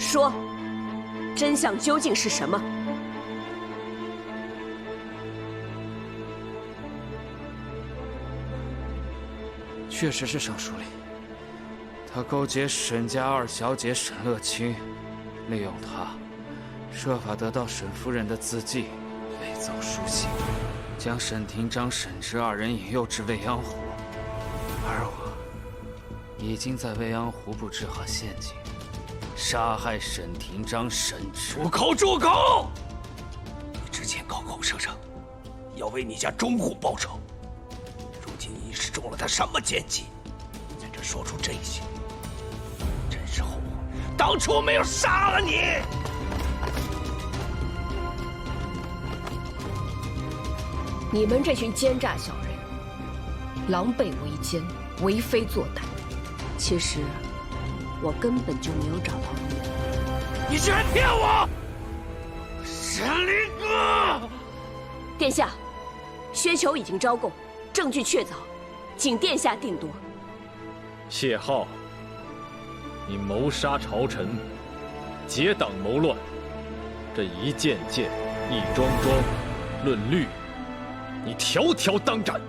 说，真相究竟是什么？确实是尚书令，他勾结沈家二小姐沈乐清，利用她，设法得到沈夫人的字迹，伪造书信，将沈廷章、沈芝二人引诱至未央湖。而我已经在未央湖布置好陷阱，杀害沈廷章、沈芝。住口！住口！你之前口口声声要为你家中户报仇，如今你是中了他什么奸计，在这说出这些？真是后悔当初没有杀了你！你们这群奸诈小人，狼狈为奸，为非作歹。其实，我根本就没有找到路。你居然骗我！沈林哥！殿下，薛球已经招供，证据确凿，请殿下定夺。谢浩，你谋杀朝臣，结党谋乱，这一件件，一桩桩，论律，你条条当斩。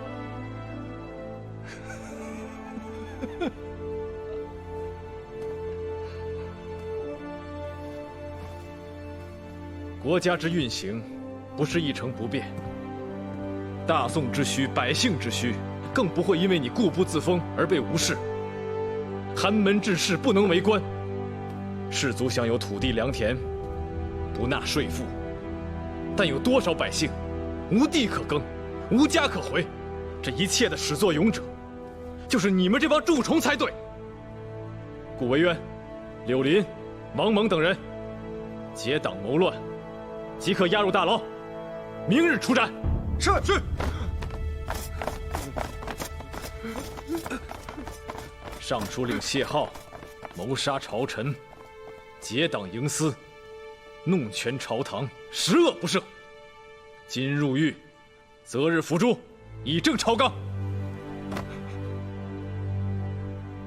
国家之运行，不是一成不变。大宋之需，百姓之需，更不会因为你固步自封而被无视。寒门志士不能为官，士族享有土地良田，不纳税赋，但有多少百姓无地可耕，无家可回？这一切的始作俑者，就是你们这帮蛀虫才对。顾维渊、柳林、王猛等人结党谋乱，即刻押入大牢，明日处斩。是。尚书令谢浩谋杀朝臣，结党营私，弄权朝堂，十恶不赦。今入狱，择日伏诛，以正朝纲。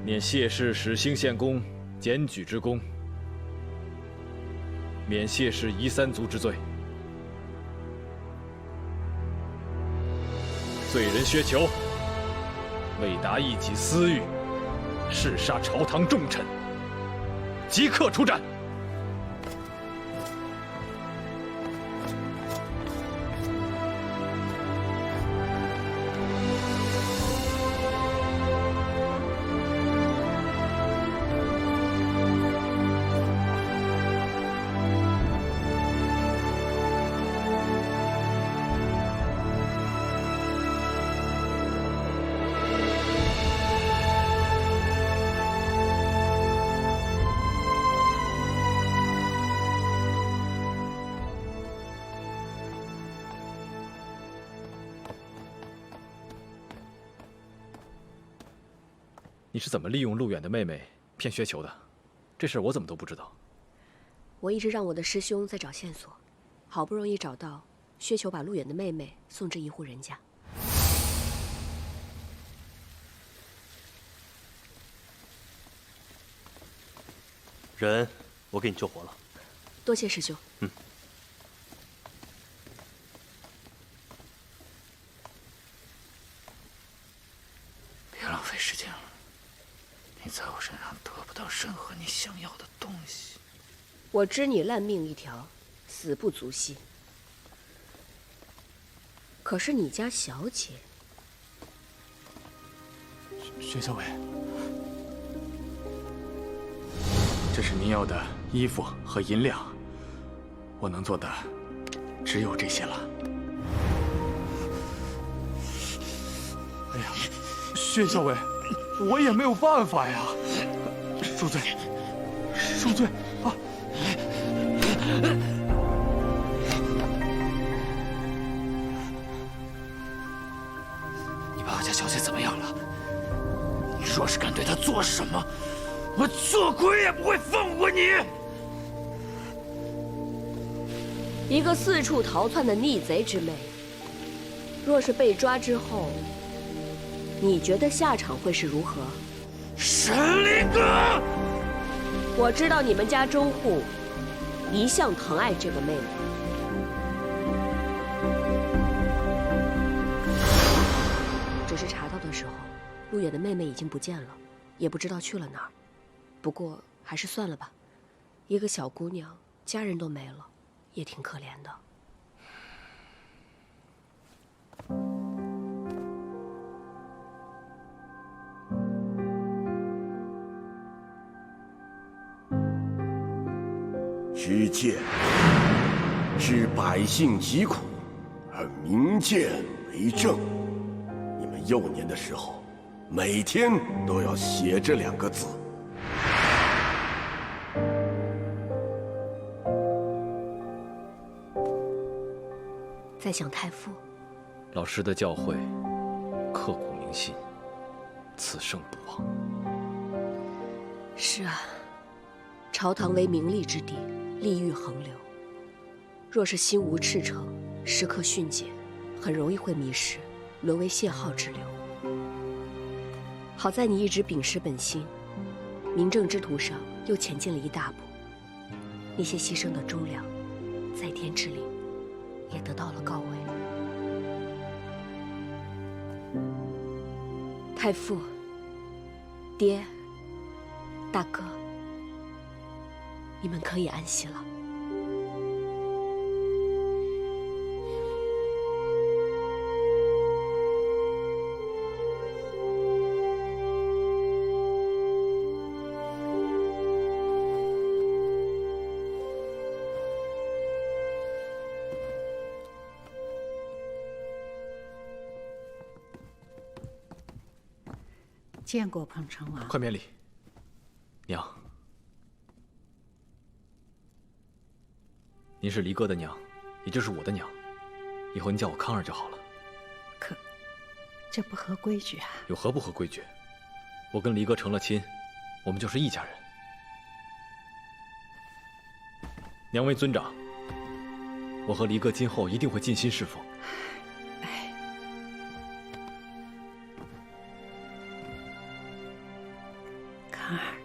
免谢氏使兴献公检举之功，免谢氏夷三族之罪。罪人薛球为达一己私欲，弑杀朝堂重臣，即刻处斩。你是怎么利用陆远的妹妹骗薛球的？这事我怎么都不知道。我一直让我的师兄在找线索，好不容易找到，薛球把陆远的妹妹送至一户人家。人，我给你救活了。多谢师兄。别浪费时间了。你在我身上得不到任何你想要的东西。我知你烂命一条，死不足惜。可是你家小姐，薛小伟，这是您要的衣服和银两，我能做的只有这些了。哎呀，薛小伟，我也没有办法呀。恕罪，恕罪啊！你把我家小姐怎么样了？你若是敢对她做什么，我做鬼也不会放过你！一个四处逃窜的逆贼之妹，若是被抓之后，你觉得下场会是如何？沈林哥，我知道你们家周护一向疼爱这个妹妹，只是查到的时候，陆远的妹妹已经不见了，也不知道去了哪儿。不过还是算了吧，一个小姑娘，家人都没了，也挺可怜的。知见知百姓疾苦，而明鉴为政。你们幼年的时候，每天都要写这2个字。在想太傅，老师的教诲刻骨铭心，此生不忘。是啊，朝堂为名利之地，利欲横流。若是心无赤诚，时刻训诫，很容易会迷失，沦为泄耗之流。好在你一直秉持本心，明正之途上又前进了一大步。那些牺牲的忠良，在天之灵也得到了告慰。太傅，爹，大哥，你们可以安息了。见过彭城王。快免礼，娘。您是离哥的娘，也就是我的娘，以后您叫我康儿就好了。可，这不合规矩啊！有何不合规矩？我跟离哥成了亲，我们就是一家人。娘为尊长，我和离哥今后一定会尽心侍奉。康儿，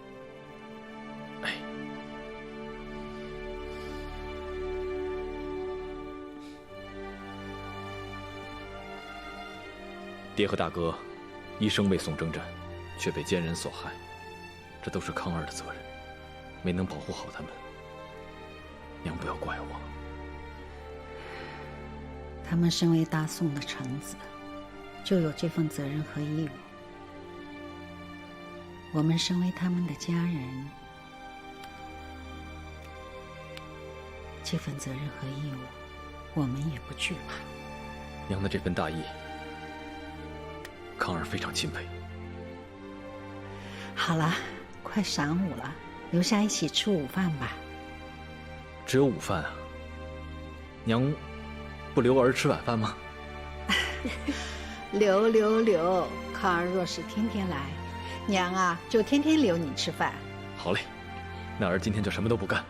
爹和大哥一生为宋征战，却被奸人所害，这都是康儿的责任，没能保护好他们。娘不要怪我。他们身为大宋的臣子，就有这份责任和义务。我们身为他们的家人，这份责任和义务，我们也不惧怕。娘的这份大义，康儿非常钦佩。好了，快晌午了，留下一起吃午饭吧。只有午饭啊？娘不留儿吃晚饭吗？留，康儿若是天天来，娘啊就天天留你吃饭。好嘞，那儿今天就什么都不干，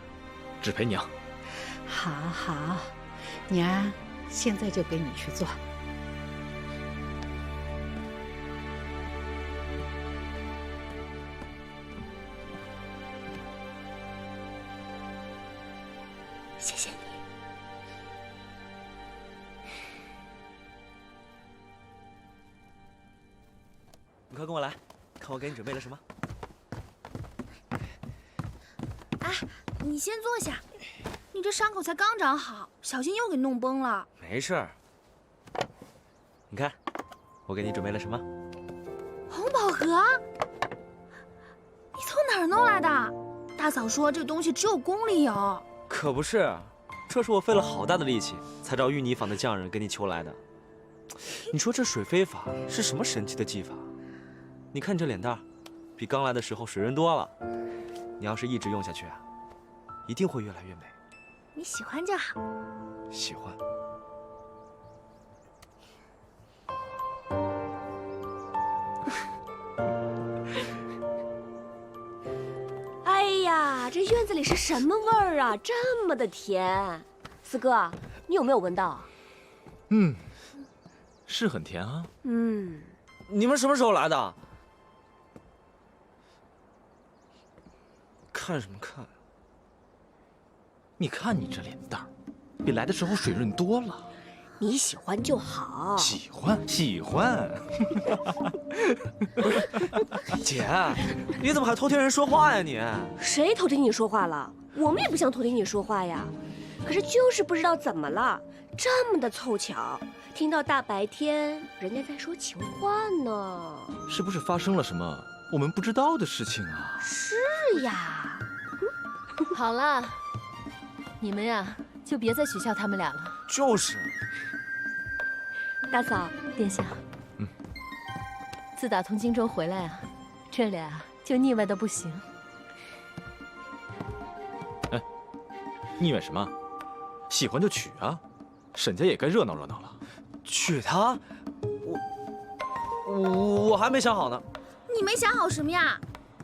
只陪娘。好，娘现在就给你去做。谢谢你。你快跟我来，看我给你准备了什么。哎，你先坐下，你这伤口才刚长好，小心又给弄崩了。没事儿。你看，我给你准备了什么？红宝盒？你从哪儿弄来的？大嫂说这东西只有宫里有。可不是，这是我费了好大的力气才找玉泥坊的匠人给你求来的。你说这水飞法是什么神奇的技法？你看你这脸蛋，比刚来的时候水润多了。你要是一直用下去啊，一定会越来越美。你喜欢就好。喜欢。哎呀，这院子里是什么味儿啊？这么的甜！四哥，你有没有闻到？是很甜啊。你们什么时候来的？看什么看？你看你这脸蛋儿，比来的时候水润多了。你喜欢就好。喜欢喜欢。姐，你怎么还偷听人说话呀你？谁偷听你说话了？我们也不想偷听你说话呀，可是就是不知道怎么了，这么的凑巧，听到大白天人家在说情话呢。是不是发生了什么我们不知道的事情啊？是呀。好了，你们呀就别再取笑他们俩了。就是。大嫂，殿下。自打从荆州回来啊，这俩就腻歪的不行。哎，腻歪什么？喜欢就娶啊，沈家也该热闹热闹了。娶她？我还没想好呢。你没想好什么呀？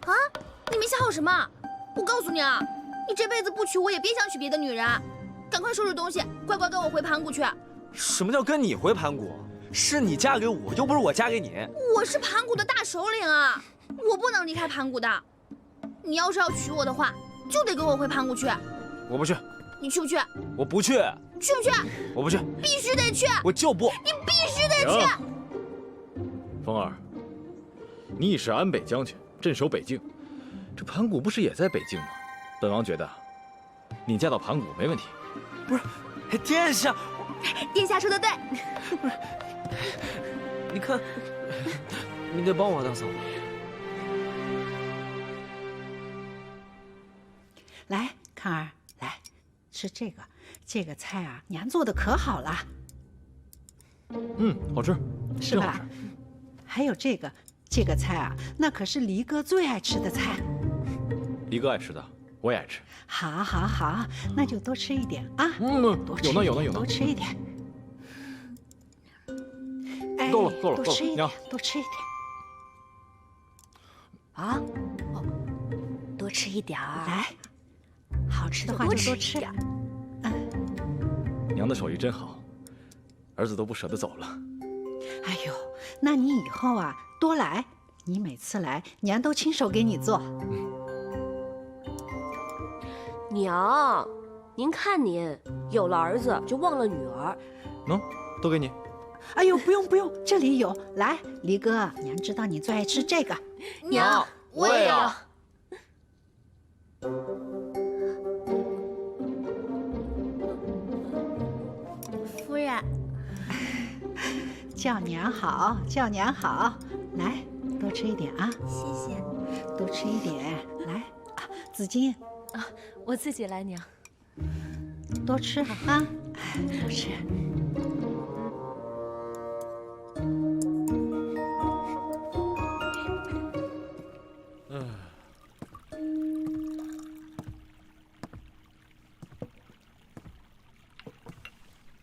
啊？你没想好什么？我告诉你啊，你这辈子不娶我也别想娶别的女人。赶快收拾东西，乖乖跟我回盘古去。什么叫跟你回盘古？是你嫁给我，又不是我嫁给你。我是盘古的大首领啊，我不能离开盘古的。你要是要娶我的话，就得跟我回盘古去。我不去。你去不去？我不去。去不去？我不去。必须得去。我就不。你必须得去。风儿，你是安北将军，镇守北境，这盘古不是也在北境吗？本王觉得，你嫁到盘古没问题。不是，殿下。殿下说的对。不是，你看，你得帮我大嫂。来，康儿，来吃这个，这个菜啊，娘做的可好了。好吃，是吧？还有这个菜啊，那可是黎哥最爱吃的菜。黎哥爱吃的，我也爱吃。好，好，好，那就多吃一点啊。多吃有呢。多吃一点。哎，够了，多吃一点，娘，多吃一点。啊？哦，多吃一点儿。来，好吃的话就多吃。娘的手艺真好，儿子都不舍得走了。哎呦，那你以后啊多来，你每次来，娘都亲手给你做。娘，您看您有了儿子就忘了女儿。喏，都给你。哎呦，不用，这里有。来，黎哥，娘知道你最爱吃这个。娘，我也要。夫人，叫娘好，叫娘好。来，多吃一点啊。谢谢。多吃一点。来，紫金。啊，我自己来，娘。多吃啊，多吃。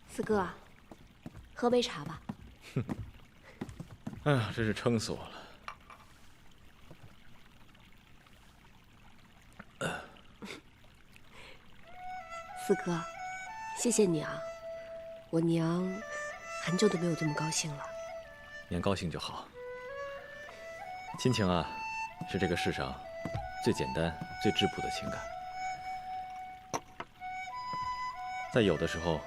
四哥，喝杯茶吧。哎呀，真是撑死我了。四哥，谢谢你啊，我娘很久都没有这么高兴了。娘高兴就好。亲情啊，是这个世上最简单、最质朴的情感。在有的时候，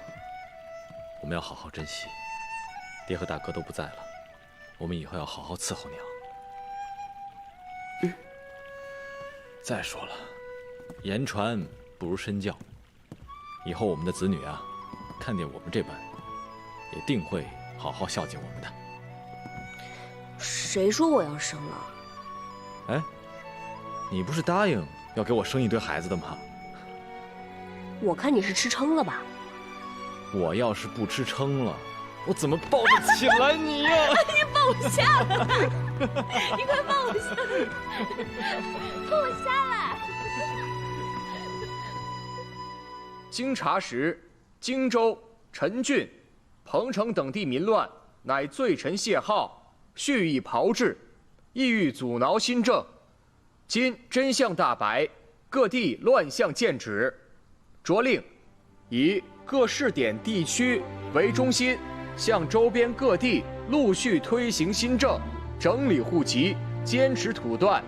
我们要好好珍惜。爹和大哥都不在了，我们以后要好好伺候娘。再说了，言传不如身教。以后我们的子女啊，看见我们这般，也定会好好孝敬我们的。谁说我要生了？哎，你不是答应要给我生一堆孩子的吗？我看你是吃撑了吧。我要是不吃撑了，我怎么抱得起来你呀？你放我下来！你快放我下来！放我下来！经查实，荆州、陈郡、彭城等地民乱，乃罪臣谢浩，蓄意炮制，意欲阻挠新政。今真相大白，各地乱象见止，着令以各试点地区为中心，向周边各地陆续推行新政，整理户籍，坚持土断。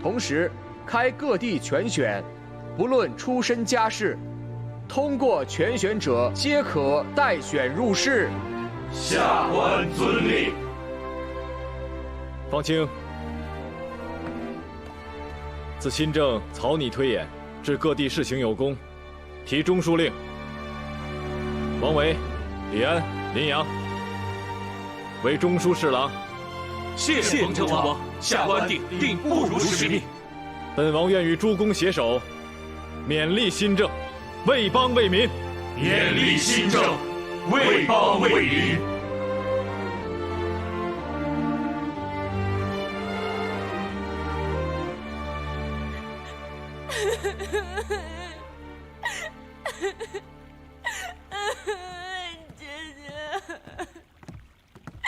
同时，开各地全选，不论出身家世，通过全选者皆可待选入仕。下官遵令。方清，自新政草拟推演，至各地试行有功，提中书令。王维、李安、林阳为中书侍郎。谢奉承王，下官定不辱使命。本王愿与诸公携手，勉励新政，为邦为民。勉励新政，为邦为民。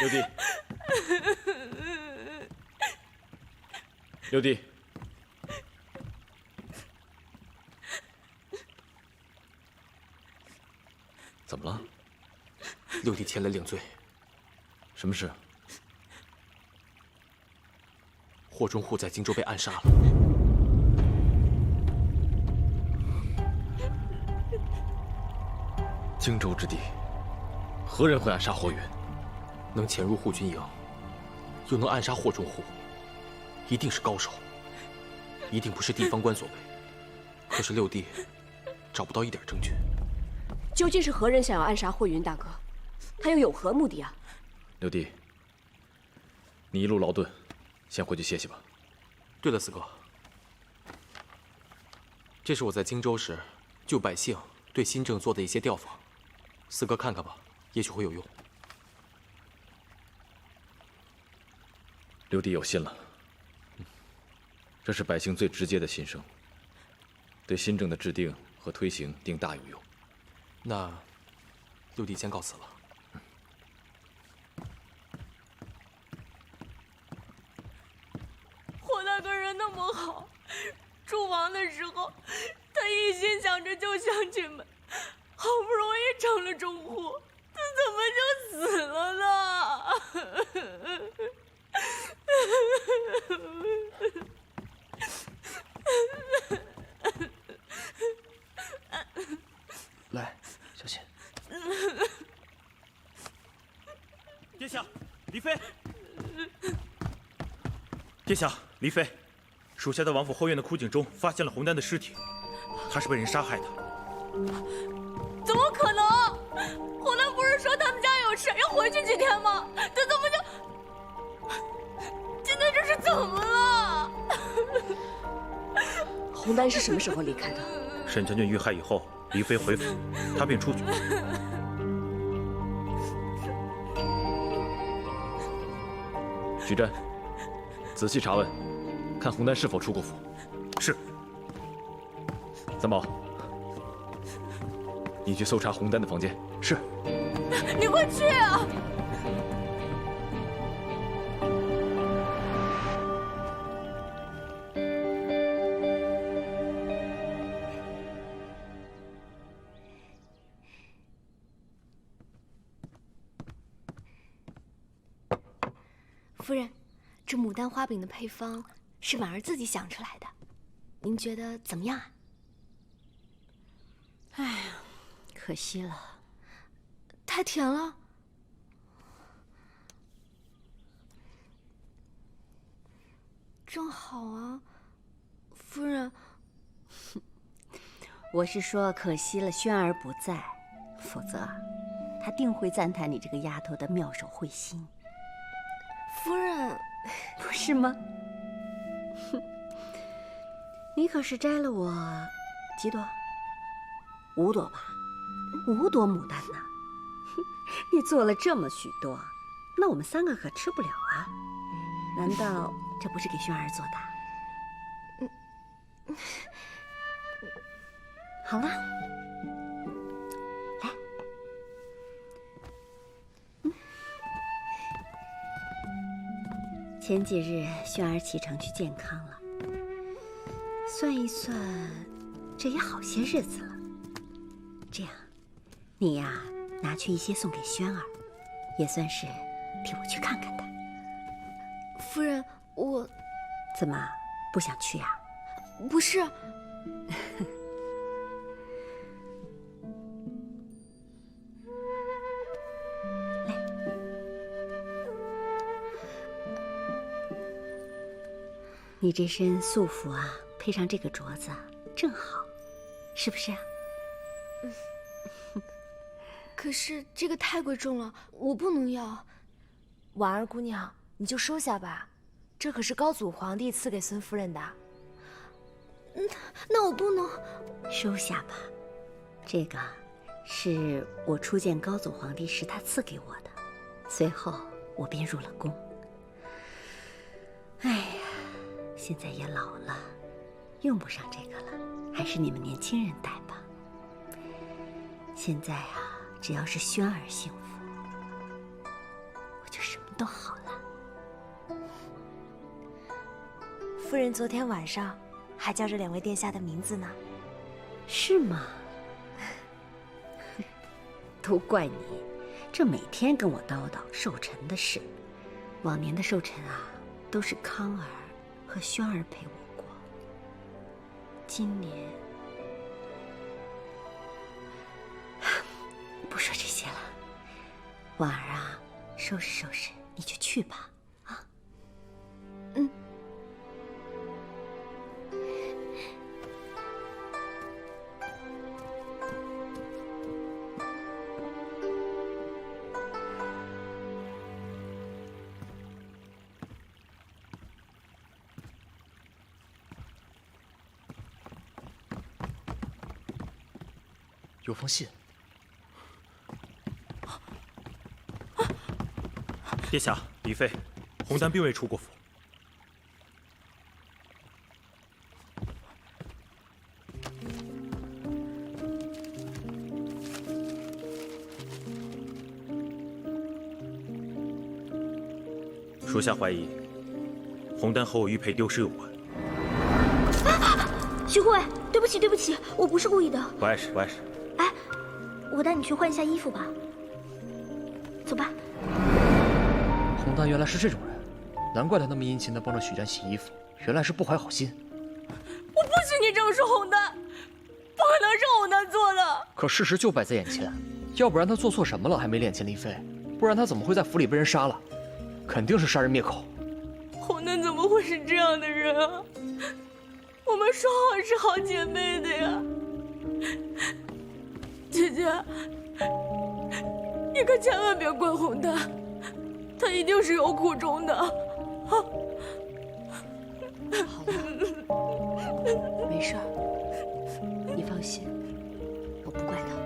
六弟，六弟，怎么了？六弟前来领罪。什么事？霍中护在荆州被暗杀了。荆州之地，何人会暗杀霍云？能潜入护军营，又能暗杀霍中护，一定是高手，一定不是地方官所为。可是六弟找不到一点证据。究竟是何人想要暗杀霍云大哥？他又有何目的啊？六弟，你一路劳顿，先回去歇歇吧。对了，四哥，这是我在荆州时救百姓对新政做的一些调访，四哥看看吧，也许会有用。六弟有心了，这是百姓最直接的心声，对新政的制定和推行定大有用。那六弟先告辞了。霍大哥人那么好，出亡的时候，他一心想着救乡亲们，好不容易成了中护，他怎么就死了呢？来，小心。殿下，黎妃。殿下，黎妃，属下在王府后院的枯井中发现了洪丹的尸体，他是被人杀害的。怎么可能？洪丹不是说他们家有事要回去几天吗？他怎么就……今天这是怎么了？洪丹是什么时候离开的？沈将军遇害以后，黎妃回府，他便出去。徐湛，仔细查问，看洪丹是否出过府。是。三宝，你去搜查洪丹的房间。是。你快去啊！夫人，这牡丹花饼的配方是婉儿自己想出来的，您觉得怎么样啊？哎呀，可惜了，太甜了。正好啊，夫人。我是说可惜了轩儿不在，否则他定会赞叹你这个丫头的妙手慧心。夫人，不是吗？你可是摘了我几朵？5朵吧，5朵牡丹呢。你做了这么许多，那我们3个可吃不了啊！难道这不是给轩儿做的？好了，来。前几日轩儿启程去健康了，算一算，这也好些日子了。这样，你呀，拿去一些送给轩儿，也算是替我去看看他。夫人，我怎么不想去呀？不是。你这身素服啊，配上这个镯子，正好，是不是啊？可是这个太贵重了，我不能要。婉儿姑娘，你就收下吧，这可是高祖皇帝赐给孙夫人的。那我不能。收下吧，这个是我初见高祖皇帝时他赐给我的，随后我便入了宫。哎呀，现在也老了，用不上这个了，还是你们年轻人戴吧。现在啊，只要是轩儿幸福，我就什么都好了。夫人昨天晚上还叫着2位殿下的名字呢。是吗？都怪你，这每天跟我叨叨寿辰的事。往年的寿辰啊，都是康儿和轩儿陪我过。今年不说这些了，婉儿啊，收拾收拾，你就去吧。啊，嗯。有封信。殿下，李妃，红丹并未出过府。属下怀疑，红丹和我玉佩丢失有关。徐护卫，对不起，对不起，我不是故意的。不碍事，不碍事。哎，我带你去换一下衣服吧。走吧。红丹原来是这种人，难怪他那么殷勤地帮着许战洗衣服，原来是不怀好心。我不许你这么说红丹，不可能是红丹做的。可事实就摆在眼前，要不然他做错什么了还没脸见丽妃？不然他怎么会在府里被人杀了？肯定是杀人灭口。红丹怎么会是这样的人啊？我们说好是好姐妹的呀，姐姐，你可千万别怪红丹，她一定是有苦衷的。好了，没事儿，你放心，我不怪她。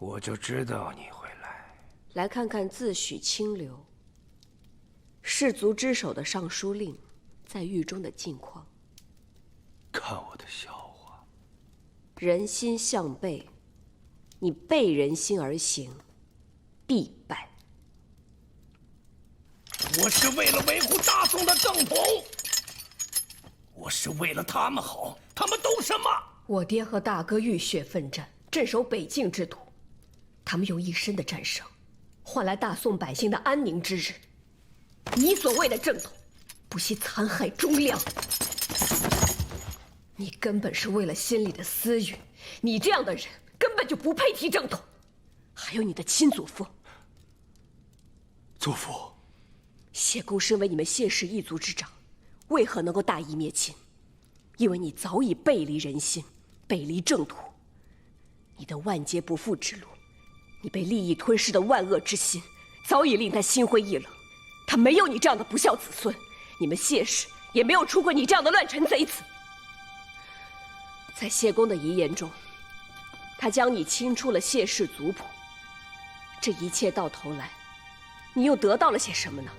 我就知道你会来。来看看自诩清流、士族之首的尚书令在狱中的近况。看我的笑话。人心向背，你背人心而行，必败。我是为了维护大宋的正统，我是为了他们好，他们懂什么？我爹和大哥浴血奋战，镇守北境之土。他们用一生的战胜，换来大宋百姓的安宁之日。你所谓的正统，不惜残害忠良。你根本是为了心里的私欲。你这样的人根本就不配提正统。还有你的亲祖父，祖父，谢公身为你们谢氏一族之长，为何能够大义灭亲？因为你早已背离人心，背离正途。你的万劫不复之路，你被利益吞噬的万恶之心，早已令他心灰意冷。他没有你这样的不孝子孙，你们谢氏也没有出过你这样的乱臣贼子。在谢公的遗言中，他将你清出了谢氏族谱。这一切到头来，你又得到了些什么呢？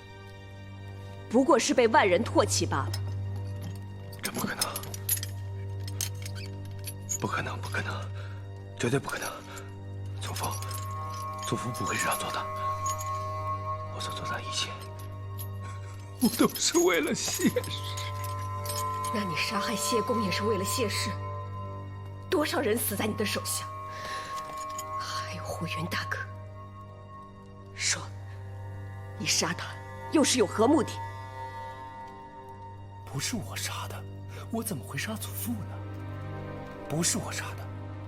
不过是被万人唾弃罢了。这不可能！不可能！不可能！绝对不可能！祖父，祖父不会这样做的。我所做的一切，我都是为了谢氏。那你杀害谢公也是为了谢氏，多少人死在你的手下？还有霍元大哥，说，你杀他又是有何目的？不是我杀的，我怎么会杀祖父呢？不是我杀的，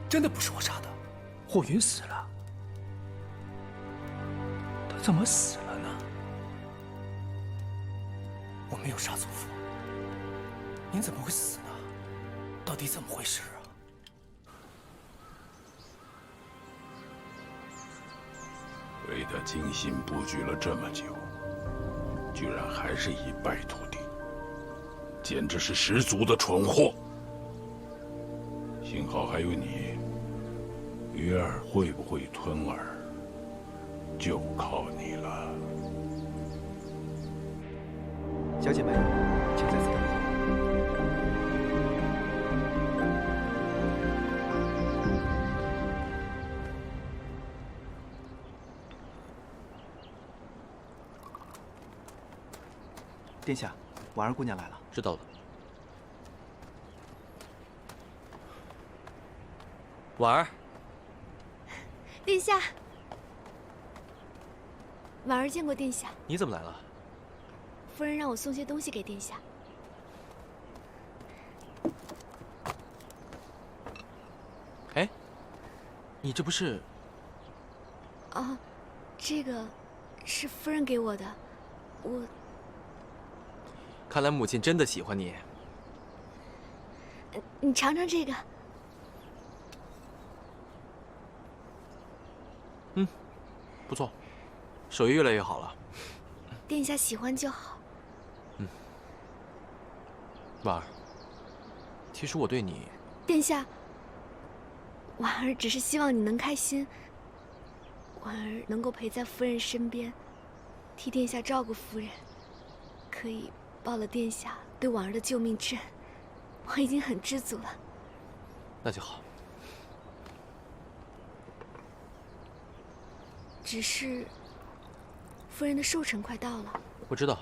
真的不是我杀的。霍云死了，他怎么死了呢？我没有杀祖父，您怎么会死呢？到底怎么回事啊？为他精心布局了这么久，居然还是一败涂地，简直是十足的蠢货。幸好还有你，鱼儿会不会吞儿，就靠你了。小姐们，请在此等候。殿下，婉儿姑娘来了。知道了。婉儿，殿下，婉儿见过殿下。你怎么来了？夫人让我送些东西给殿下。哎，你这不是……哦，这个是夫人给我的，我……看来母亲真的喜欢你。你尝尝这个。不错，手艺越来越好了。殿下喜欢就好。婉儿，其实我对你……殿下，婉儿只是希望你能开心，婉儿能够陪在夫人身边，替殿下照顾夫人，可以报了殿下对婉儿的救命之恩，我已经很知足了。那就好。只是，夫人的寿辰快到了。我知道，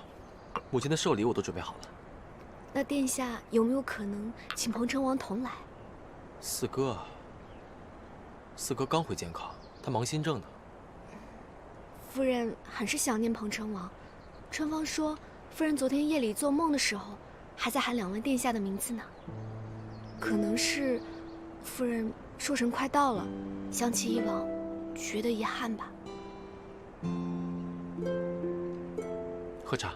母亲的寿礼我都准备好了。那殿下有没有可能请彭城王同来？四哥刚回健康，他忙新政呢。夫人很是想念彭城王。春芳说，夫人昨天夜里做梦的时候，还在喊2位殿下的名字呢。可能是夫人寿辰快到了，想起以往，觉得遗憾吧。喝茶。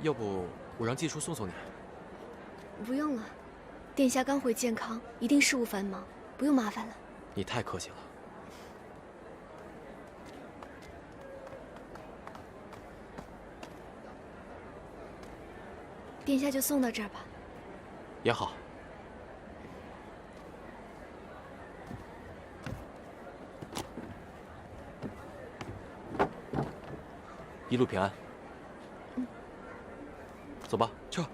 要不我让季叔送送你？不用了，殿下刚回健康，一定事务繁忙，不用麻烦了。你太客气了。殿下就送到这儿吧。也好。一路平安。走吧，撤。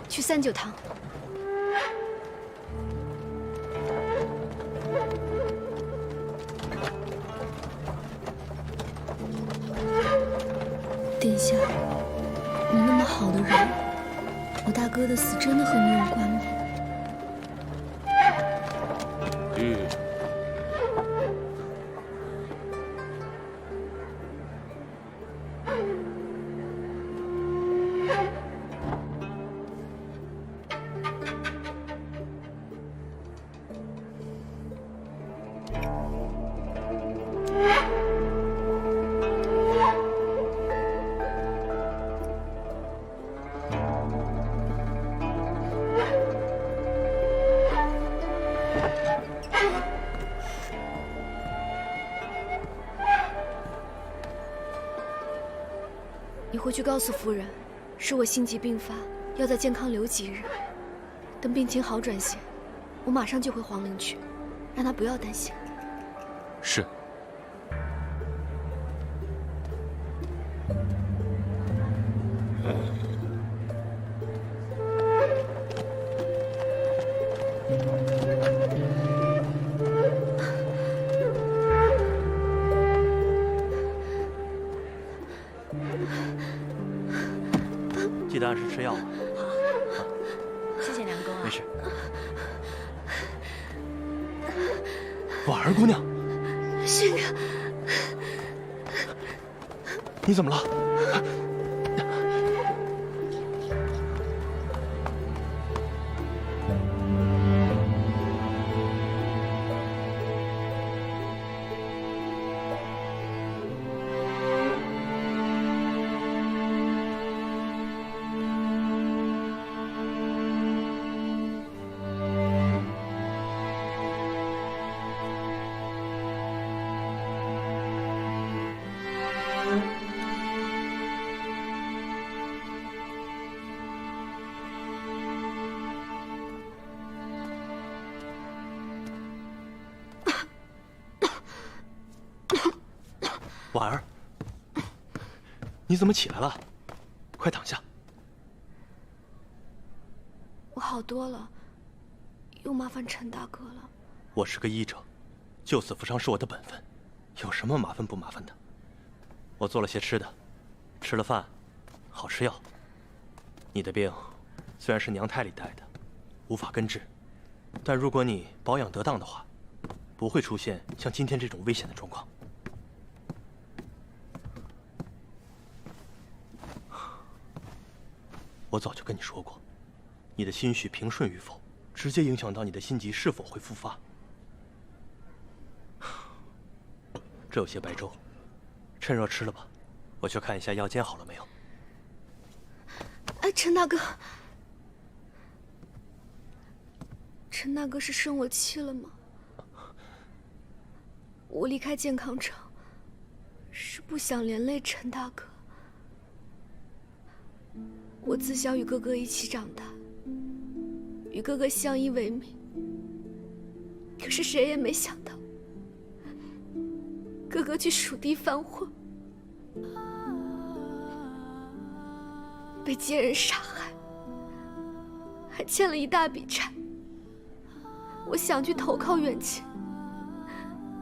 去三九堂。殿下，你那么好的人，我大哥的死真的和你有关吗？你回去告诉夫人，是我心疾病发，要在健康留几日。等病情好转些，我马上就回皇陵去，让她不要担心。是。记得按时吃药啊。谢谢梁公啊。没事。婉儿姑娘，勋哥，你怎么了？婉儿，你怎么起来了？快躺下。我好多了，又麻烦陈大哥了。我是个医者，救死扶伤是我的本分，有什么麻烦不麻烦的？我做了些吃的，吃了饭，好吃药。你的病虽然是娘胎里带的，无法根治，但如果你保养得当的话，不会出现像今天这种危险的状况。我早就跟你说过，你的心绪平顺与否，直接影响到你的心疾是否会复发。这有些白粥，趁热吃了吧。我去看一下药煎好了没有。哎，陈大哥，陈大哥是生我气了吗？我离开健康城，是不想连累陈大哥。我自小与哥哥一起长大，与哥哥相依为命。可是谁也没想到，哥哥去蜀地贩货，被奸人杀害，还欠了一大笔债。我想去投靠远亲，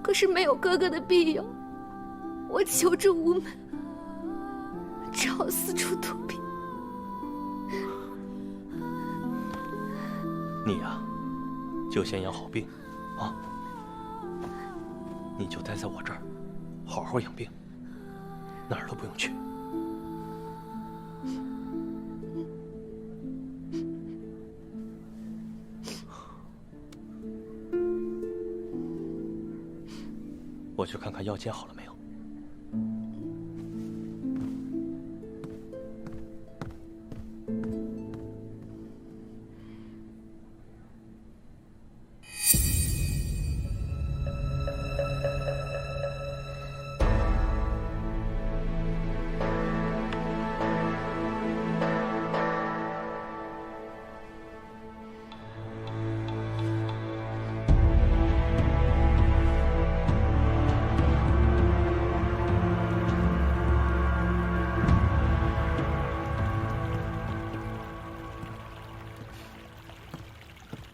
可是没有哥哥的庇佑，我求助无门，只好四处躲避。你呀，就先养好病，啊！你就待在我这儿，好好养病，哪儿都不用去。我去看看药煎好了没有。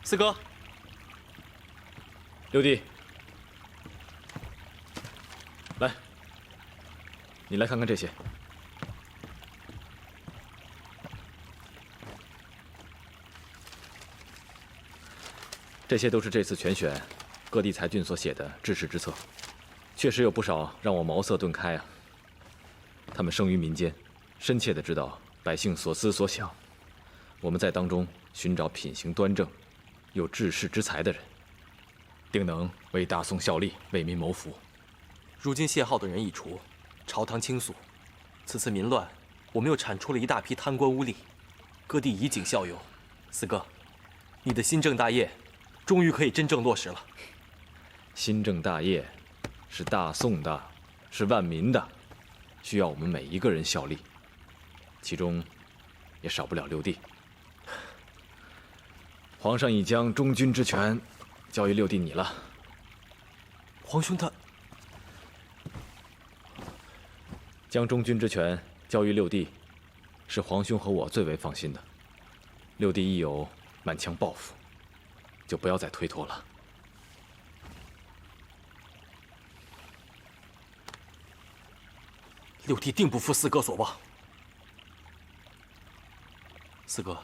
四哥，六弟，来，你来看看这些。这些都是这次全选各地才俊所写的治世之策，确实有不少让我茅塞顿开啊。他们生于民间，深切地知道百姓所思所想，我们在当中寻找品行端正、有治世之才的人，定能为大宋效力，为民谋福。如今谢浩的人已除，朝堂倾肃，此次民乱，我们又铲除了一大批贪官污吏，各地以儆效尤。四哥，你的新政大业，终于可以真正落实了。新政大业，是大宋的，是万民的，需要我们每一个人效力，其中也少不了六弟。皇上已将中军之权交于六弟你了。皇兄他将中军之权交于六弟，是皇兄和我最为放心的。六弟一有满腔抱负，就不要再推脱了。六弟定不负四哥所望。四哥，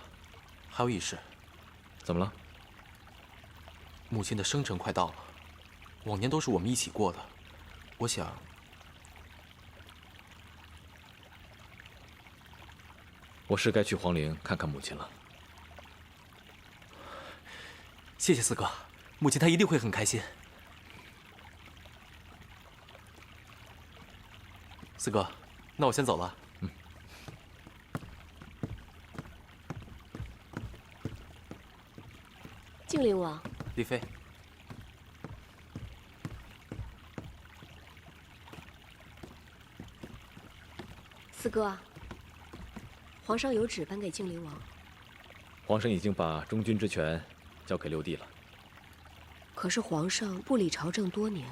还有一事。怎么了？母亲的生辰快到了，往年都是我们一起过的，我想，我是该去皇陵看看母亲了。谢谢四哥，母亲她一定会很开心。四哥，那我先走了。靖灵王，丽妃，四哥，皇上有旨颁给靖灵王。皇上已经把中军之权交给六弟了。可是皇上不理朝政多年，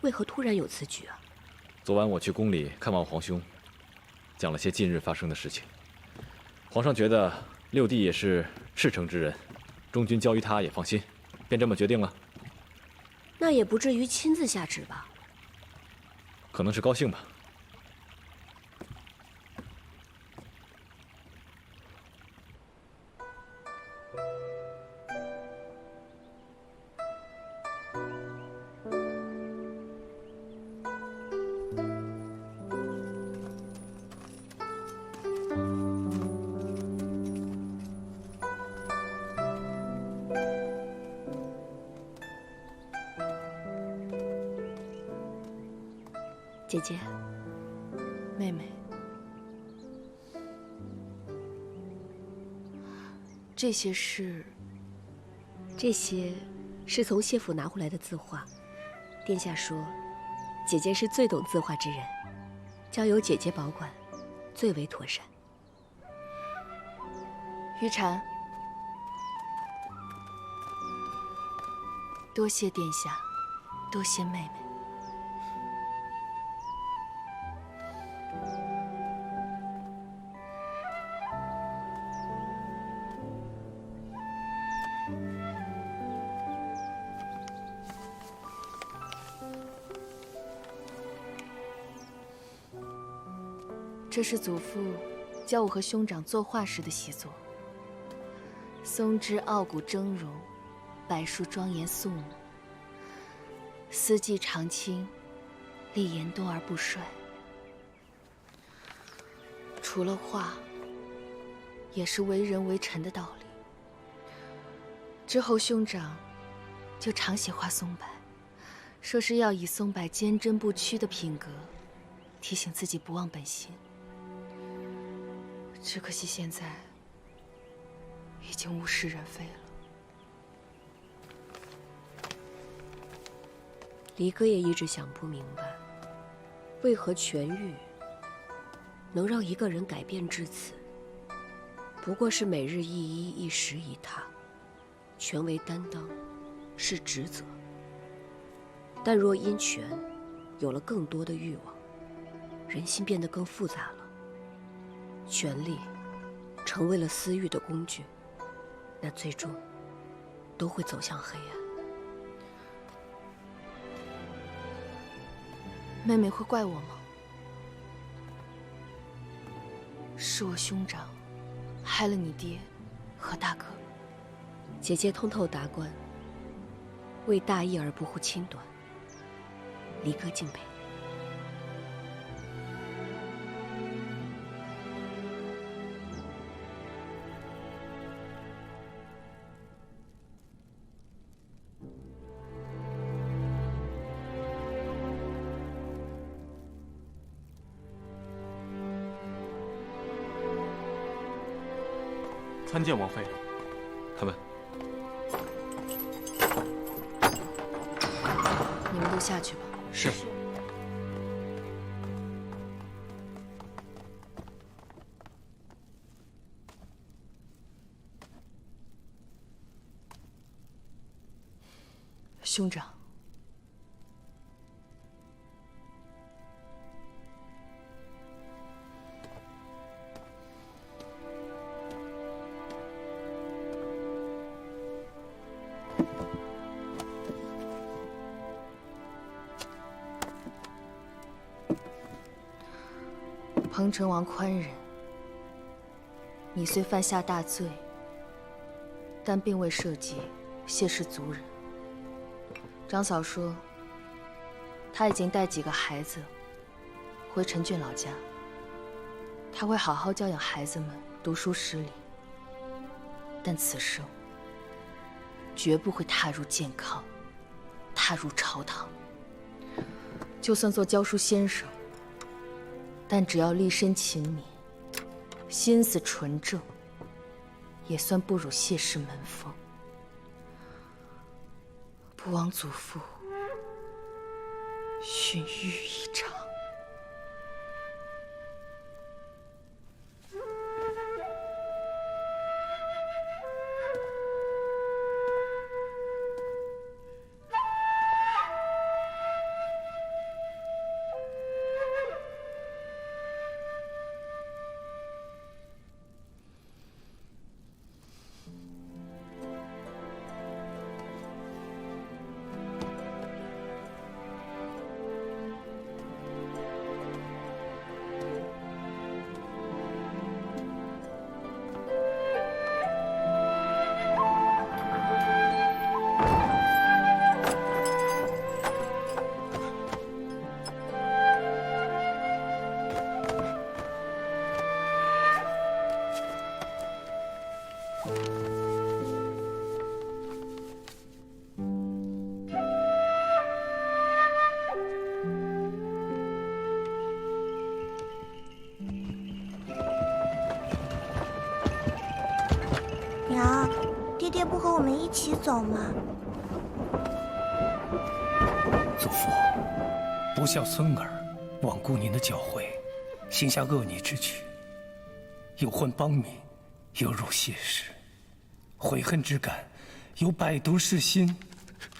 为何突然有此举啊？昨晚我去宫里看望皇兄，讲了些近日发生的事情。皇上觉得六弟也是赤诚之人，中军交于他也放心，便这么决定了。那也不至于亲自下旨吧？可能是高兴吧。姐姐，妹妹，这些是从谢府拿回来的字画。殿下说，姐姐是最懂字画之人，交由姐姐保管，最为妥善。于禅，多谢殿下，多谢妹妹。这是祖父教我和兄长作画时的习作。松枝傲骨峥嵘，柏树庄严肃穆。四季常青，立言多而不衰。除了画，也是为人为臣的道理。之后兄长就常喜画松柏，说是要以松柏坚贞不屈的品格，提醒自己不忘本心。只可惜现在已经物是人非了。离哥也一直想不明白，为何痊愈能让一个人改变至此？不过是每日一衣，一食一榻，权为担当，是职责。但若因权有了更多的欲望，人心变得更复杂了。权力成为了私欲的工具，那最终都会走向黑暗。妹妹会怪我吗？是我兄长害了你爹和大哥。姐姐通透达观，为大义而不护轻短，离哥敬佩。参见王妃。开门。你们都下去吧。是。兄长，彭城王宽仁，你虽犯下大罪，但并未涉及谢氏族人。张嫂说，她已经带几个孩子回陈郡老家，她会好好教养孩子们读书识礼，但此生绝不会踏入健康，踏入朝堂。就算做教书先生，但只要立身勤勉，心思纯正，也算不辱谢氏门风。不枉祖父训育一场。娘，爹爹不和我们一起走吗？祖父不孝孙儿，罔顾您的教诲，行下恶逆之举，有患邦民，有辱谢氏，悔恨之感，有百毒噬心。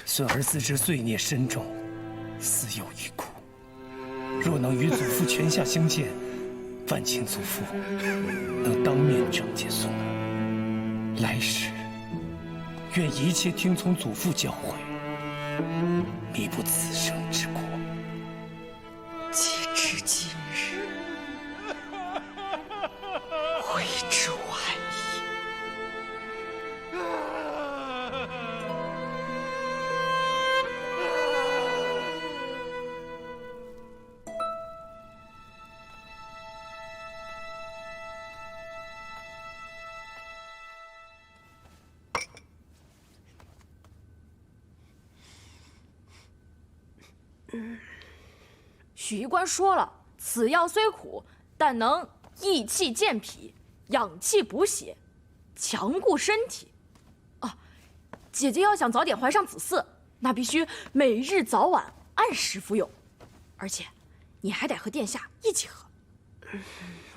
孙儿自知罪孽深重，死有余辜。若能与祖父泉下相见，万请祖父能当面惩戒孙儿。来世，愿一切听从祖父教诲，弥补此生之过。截至今日，悔之晚矣。许医官说了，此药虽苦，但能益气健脾、养气补血、强固身体。啊，姐姐要想早点怀上子嗣，那必须每日早晚按时服用，而且你还得和殿下一起喝。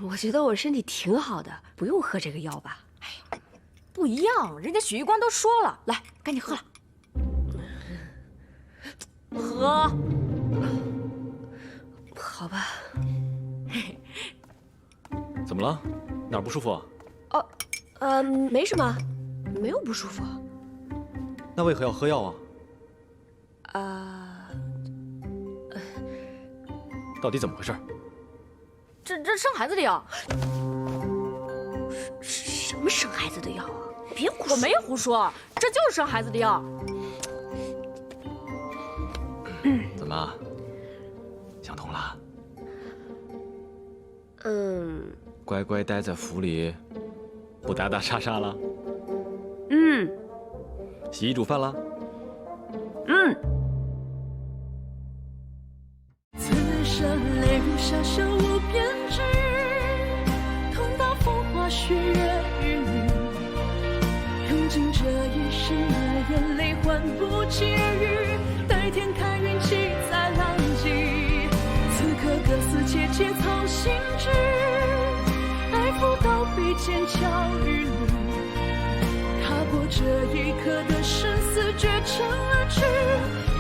我觉得我身体挺好的，不用喝这个药吧？哎，不一样，人家许医官都说了，来，赶紧喝了。喝。好吧。怎么了？哪儿不舒服啊？没什么，没有不舒服。那为何要喝药啊？到底怎么回事？这生孩子的药。什么生孩子的药啊？别胡说！我没胡说，这就是生孩子的药。怎么，想通了？乖乖待在府里，不打打杀杀了？洗衣煮饭了？此生留下手无编织，痛到风花雪月与你，用尽这一生的眼泪换不期而遇，待天开运气再来及，此刻各司切切操心志，爱抚到笔尖巧与理，踏破这一刻的生死绝尘而去。